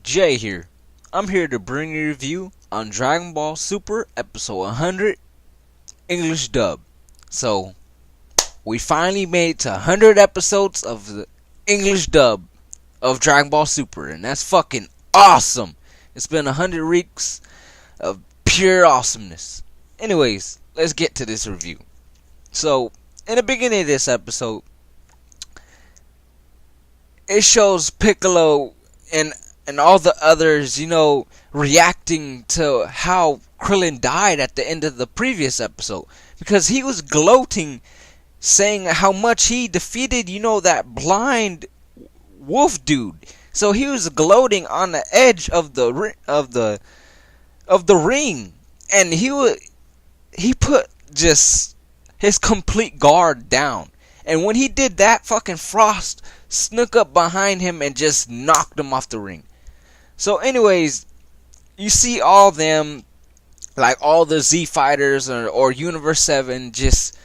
Jay here. I'm here to bring you a review on Dragon Ball Super Episode 100 English dub. So, we finally made it to 100 episodes of the English dub of Dragon Ball Super, and that's fucking awesome. It's been 100 weeks of pure awesomeness. Anyways, let's get to this review. So, in the beginning of this episode, it shows Piccolo and all the others, reacting to how Krillin died at the end of the previous episode. Because he was gloating, saying how much he defeated, that blind wolf dude. So he was gloating on the edge of the ring, and he put just his complete guard down. And when he did that, fucking Frost snuck up behind him and just knocked him off the ring. So anyways, you see all them, like all the Z fighters or Universe 7 just,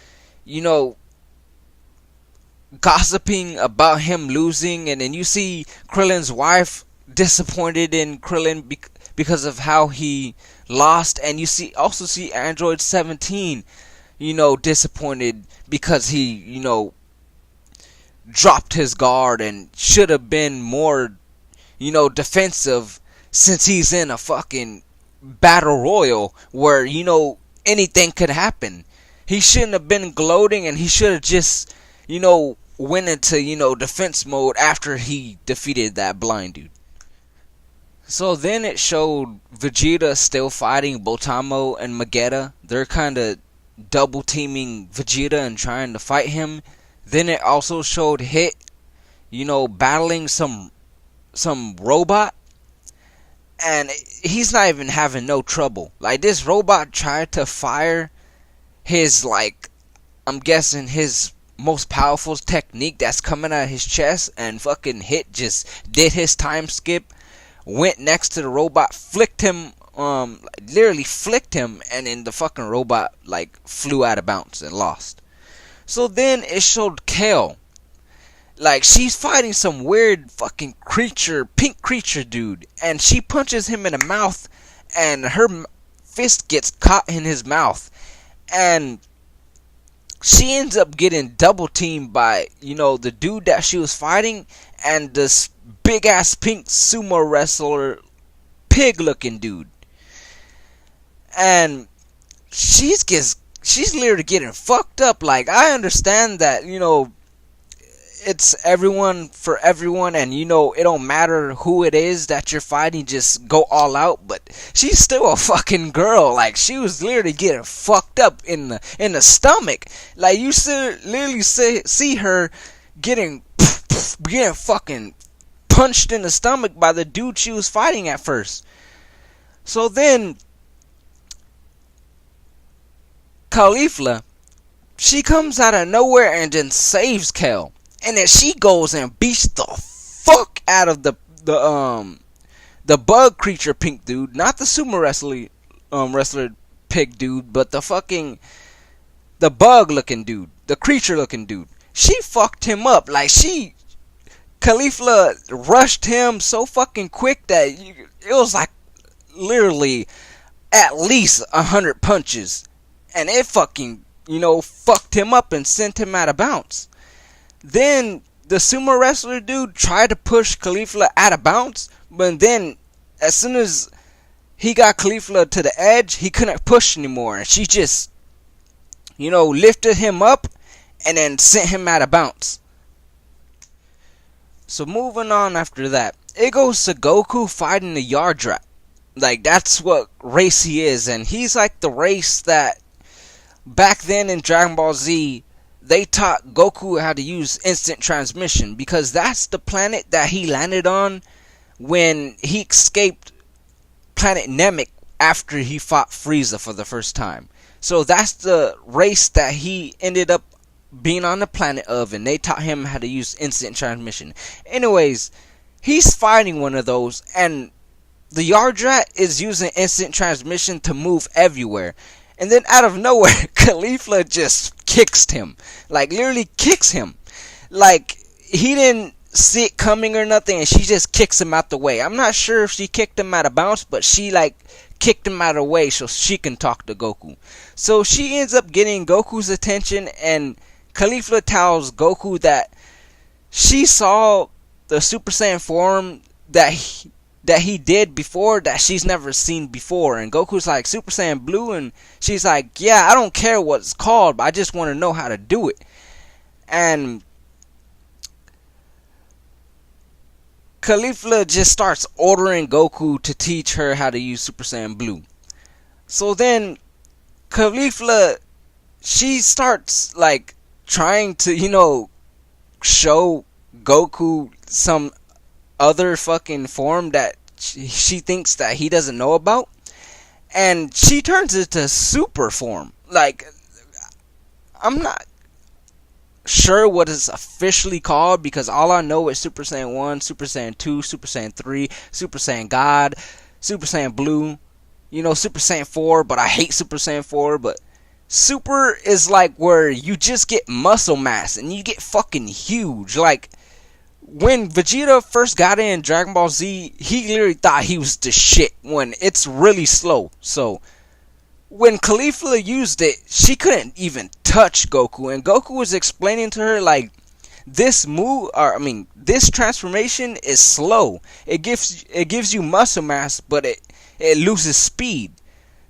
gossiping about him losing. And then you see Krillin's wife disappointed in Krillin because of how he lost. And you also see Android 17, disappointed because he, dropped his guard and should have been more, defensive, since he's in a fucking battle royal where, anything could happen. He shouldn't have been gloating, and he should have just, went into, defense mode after he defeated that blind dude. So then it showed Vegeta still fighting Botamo and Magetta. They're kind of double teaming Vegeta and trying to fight him. Then it also showed Hit, battling some robot, and he's not even having no trouble. Like, this robot tried to fire his, I'm guessing his most powerful technique that's coming out of his chest, and fucking Hit just did his time skip, went next to the robot, flicked him, literally flicked him, and then the fucking robot, flew out of bounds and lost. So then it showed Kale. She's fighting some weird fucking creature, pink creature dude. And she punches him in the mouth, and her fist gets caught in his mouth. And she ends up getting double teamed by, the dude that she was fighting, and this big ass pink sumo wrestler, pig looking dude. And she's literally getting fucked up. I understand that, it's everyone for everyone, and it don't matter who it is that you're fighting, just go all out. But she's still a fucking girl. She was literally getting fucked up in the stomach. You literally see her getting fucking punched in the stomach by the dude she was fighting at first. So then Caulifla, she comes out of nowhere and then saves Kale. And then she goes and beats the fuck out of the bug creature pink dude, not the sumo wrestler pig dude, but the bug looking dude, the creature looking dude. She fucked him up. Caulifla rushed him so fucking quick that it was literally at least 100 punches. And it fucking, fucked him up and sent him out of bounds. Then the sumo wrestler dude tried to push Caulifla out of bounds, but then as soon as he got Caulifla to the edge, he couldn't push anymore. And she just, lifted him up and then sent him out of bounds. So moving on after that, it goes to Goku fighting the Yardrat. That's what race he is, and he's the race that back then in Dragon Ball Z, they taught Goku how to use instant transmission, because that's the planet that he landed on when he escaped planet Namek after he fought Frieza for the first time. So that's the race that he ended up being on the planet of, and they taught him how to use instant transmission. Anyways, he's fighting one of those, and the Yardrat is using instant transmission to move everywhere. And then out of nowhere, Caulifla just kicks him. Literally kicks him. He didn't see it coming or nothing, and she just kicks him out the way. I'm not sure if she kicked him out of bounds, but she like kicked him out of the way so she can talk to Goku. So she ends up getting Goku's attention, and Caulifla tells Goku that she saw the Super Saiyan form that he did before that she's never seen before. And Goku's like, Super Saiyan Blue? And she's like, yeah, I don't care what it's called, but I just want to know how to do it. And Caulifla just starts ordering Goku to teach her how to use Super Saiyan Blue. So then Caulifla, she starts like trying to, show Goku some other fucking form that she thinks that he doesn't know about. And she turns into super form. Like, I'm not sure what it's officially called, because all I know is Super Saiyan 1, Super Saiyan 2, Super Saiyan 3, Super Saiyan God, Super Saiyan Blue, Super Saiyan 4, but I hate Super Saiyan 4. But Super is like where you just get muscle mass and you get fucking huge. Like, when Vegeta first got in Dragon Ball Z, he literally thought he was the shit when it's really slow. So when Caulifla used it, she couldn't even touch Goku, and Goku was explaining to her like, this this transformation is slow. It gives you muscle mass, but it loses speed.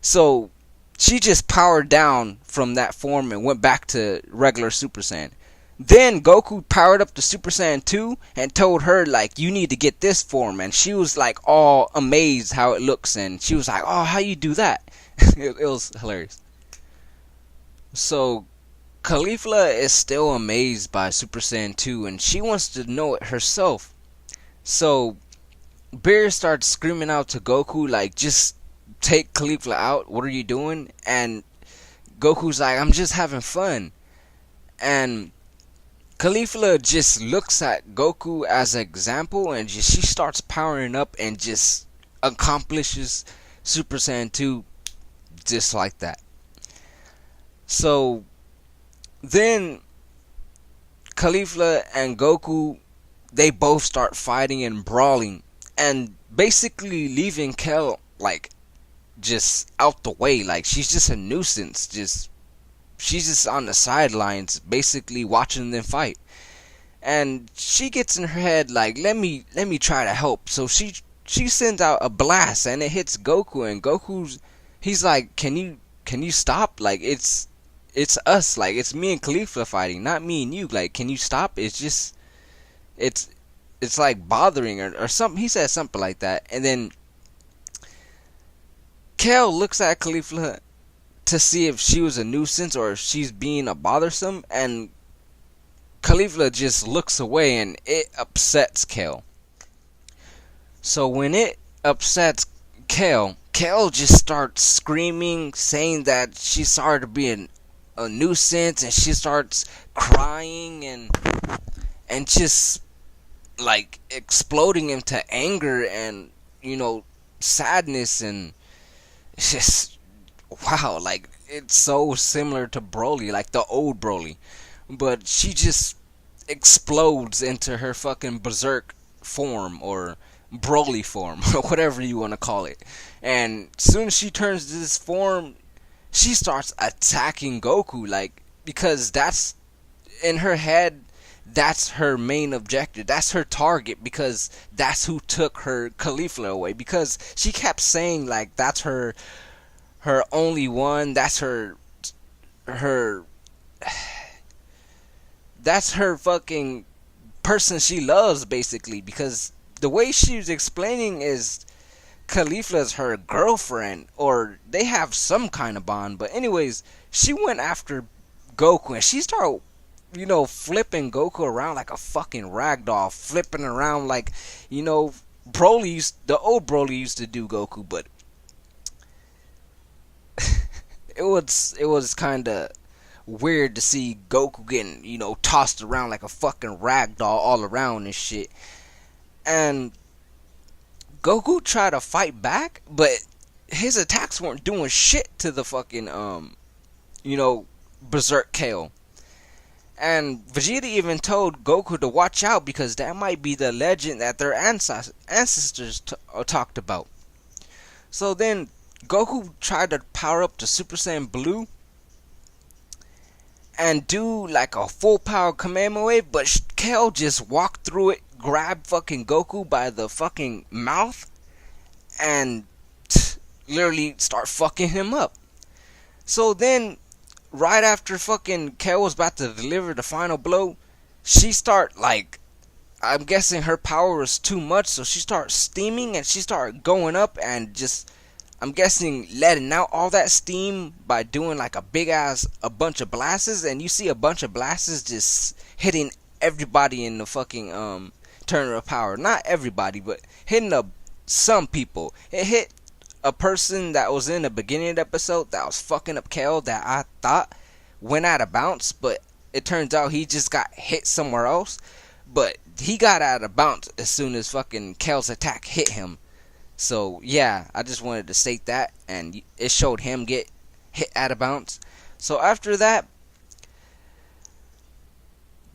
So she just powered down from that form and went back to regular Super Saiyan. Then Goku powered up to Super Saiyan 2 and told her like, you need to get this form, and she was like all amazed how it looks, and she was like, oh, how you do that? It was hilarious. So Caulifla is still amazed by Super Saiyan 2, and she wants to know it herself. So Beer starts screaming out to Goku like, just take Caulifla out, what are you doing? And Goku's like, I'm just having fun. And Caulifla just looks at Goku as an example, and she starts powering up and just accomplishes Super Saiyan 2 just like that. So then Caulifla and Goku, they both start fighting and brawling, and basically leaving Kel like just out the way. Like, she's just a nuisance. She's just on the sidelines basically watching them fight. And she gets in her head like, let me try to help. So she sends out a blast, and it hits Goku, and he's like, can you stop? Like, it's us, like, it's me and Caulifla fighting, not me and you. Like, can you stop? It's like bothering her or something. He says something like that. And then Kel looks at Caulifla to see if she was a nuisance or if she's being a bothersome, and Caulifla just looks away, and it upsets Kel. So when it upsets Kel just starts screaming, saying that she's sorry to be a nuisance, and she starts crying and just like exploding into anger and sadness, and it's just wow, like, it's so similar to Broly, like the old Broly. But she just explodes into her fucking Berserk form, or Broly form, or whatever you want to call it. And as soon as she turns to this form, she starts attacking Goku, like, because that's, in her head, that's her main objective. That's her target, because that's who took her Caulifla away. Because she kept saying, like, that's her only one, that's her that's her fucking person she loves, basically. Because the way she was explaining is Caulifla's her girlfriend, or they have some kind of bond. But anyways, she went after Goku, and she started flipping Goku around like a fucking ragdoll, flipping around like the old Broly used to do Goku. But it was kind of weird to see Goku getting tossed around like a fucking ragdoll all around and shit. And Goku tried to fight back, but his attacks weren't doing shit to the fucking Berserk Kale. And Vegeta even told Goku to watch out because that might be the legend that their ancestors talked about. So then Goku tried to power up to Super Saiyan Blue and do like a full power Kamehameha wave, but Kale just walked through it, grabbed fucking Goku by the fucking mouth, and literally start fucking him up. So then, right after fucking Kale was about to deliver the final blow, she start like, I'm guessing her power was too much, so she started steaming and she started going up and just, I'm guessing, letting out all that steam by doing like a bunch of blasts, and you see a bunch of blasts just hitting everybody in the fucking turner of power. Not everybody, but hitting some people. It hit a person that was in the beginning of the episode that was fucking up Kale that I thought went out of bounds, but it turns out he just got hit somewhere else. But he got out of bounds as soon as fucking Kale's attack hit him. So yeah, I just wanted to state that, and it showed him get hit out of bounds. So after that,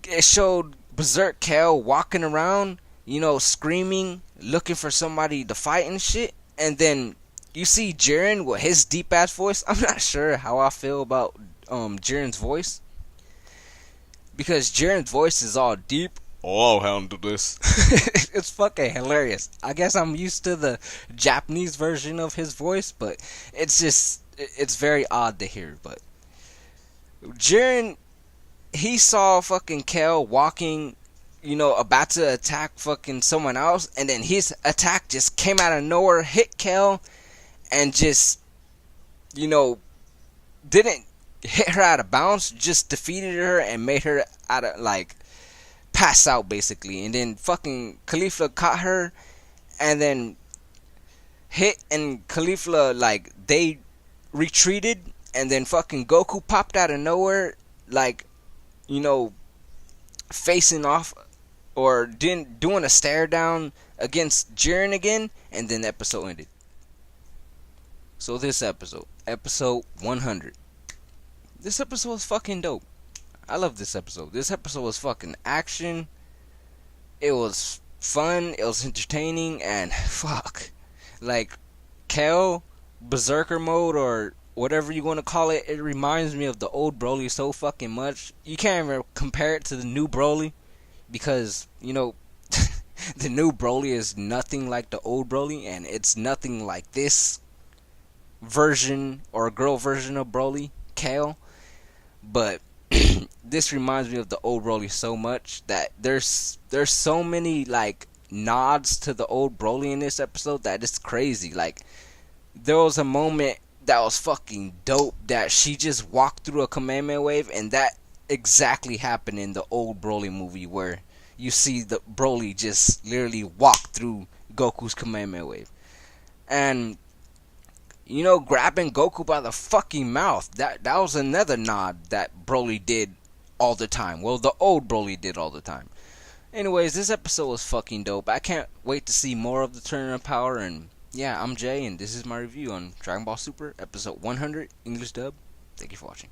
it showed Berserk Kale walking around, you know, screaming, looking for somebody to fight and shit. And then you see Jiren with his deep ass voice. I'm not sure how I feel about Jiren's voice, because Jiren's voice is all deep. Oh, I'll handle this. It's fucking hilarious. I guess I'm used to the Japanese version of his voice, but it's very odd to hear. But Jiren, he saw fucking Kale walking, you know, about to attack fucking someone else, and then his attack just came out of nowhere, hit Kale, and just, you know, didn't hit her out of bounds, just defeated her and made her out of, like, pass out basically. And then fucking Caulifla caught her and then hit, and Caulifla, like, they retreated, and then fucking Goku popped out of nowhere, like, you know, facing off or doing a stare down against Jiren again, and then the episode ended. So this episode 100. This episode was fucking dope. I love this episode. This episode was fucking action. It was fun. It was entertaining. And fuck. Like, Kale, Berserker mode, or whatever you want to call it, it reminds me of the old Broly so fucking much. You can't even compare it to the new Broly, because, you know, the new Broly is nothing like the old Broly, and it's nothing like this version or girl version of Broly, Kale. But this reminds me of the old Broly so much that there's so many like nods to the old Broly in this episode that it's crazy. Like, there was a moment that was fucking dope that she just walked through a Kamehameha wave, and that exactly happened in the old Broly movie, where you see the Broly just literally walk through Goku's Kamehameha wave. And, you know, grabbing Goku by the fucking mouth, that was another nod that Broly did all the time. Well, the old Broly did all the time. Anyways, this episode was fucking dope. I can't wait to see more of the Turn of Power. And yeah, I'm Jay, and this is my review on Dragon Ball Super episode 100 English dub. Thank you for watching.